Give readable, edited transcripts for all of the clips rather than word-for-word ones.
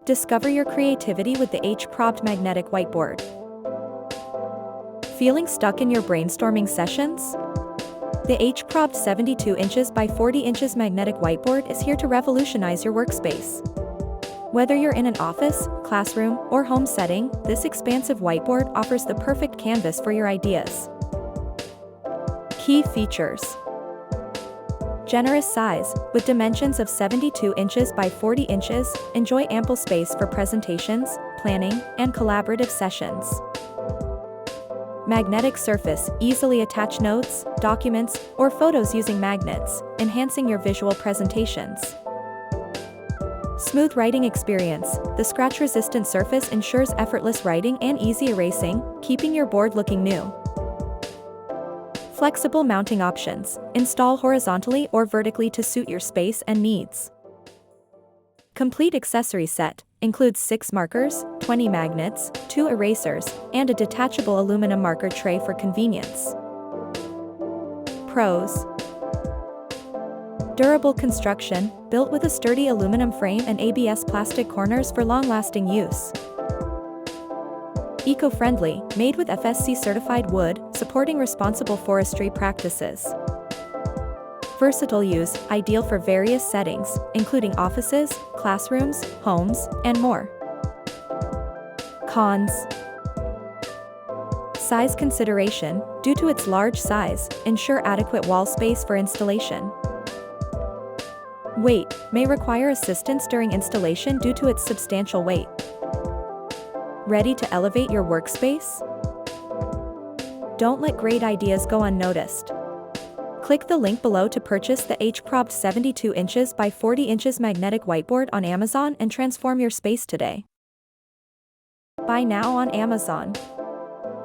Discover your creativity with the H-Qprobd magnetic whiteboard. Feeling stuck in your brainstorming sessions? The H-Qprobd 72 inches by 40 inches magnetic whiteboard is here to revolutionize your workspace. Whether you're in an office, classroom, or home setting, this expansive whiteboard offers the perfect canvas for your ideas. Key features: generous size, with dimensions of 72 inches by 40 inches, enjoy ample space for presentations, planning, and collaborative sessions. Magnetic surface, easily attach notes, documents, or photos using magnets, enhancing your visual presentations. Smooth writing experience, the scratch-resistant surface ensures effortless writing and easy erasing, keeping your board looking new. Flexible mounting options, install horizontally or vertically to suit your space and needs. Complete accessory set, includes 6 markers, 20 magnets, 2 erasers, and a detachable aluminum marker tray for convenience. Pros: durable construction, built with a sturdy aluminum frame and ABS plastic corners for long-lasting use. Eco-friendly, made with FSC-certified wood, supporting responsible forestry practices. Versatile use, ideal for various settings, including offices, classrooms, homes, and more. Cons: size consideration, due to its large size, ensure adequate wall space for installation. Weight, may require assistance during installation due to its substantial weight. Ready to elevate your workspace? Don't let great ideas go unnoticed. Click the link below to purchase the H-Qprobd 72 inches by 40 inches magnetic whiteboard on Amazon and transform your space today. Buy now on Amazon.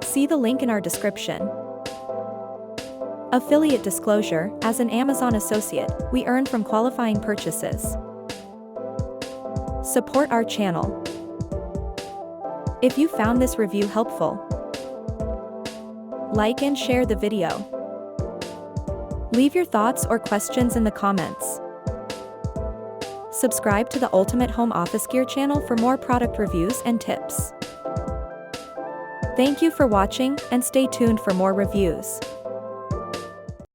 See the link in our description. Affiliate disclosure: as an Amazon associate, we earn from qualifying purchases. Support our channel. If you found this review helpful, like and share the video. Leave your thoughts or questions in the comments. Subscribe to the Ultimate Home Office Gear channel for more product reviews and tips. Thank you for watching, and stay tuned for more reviews.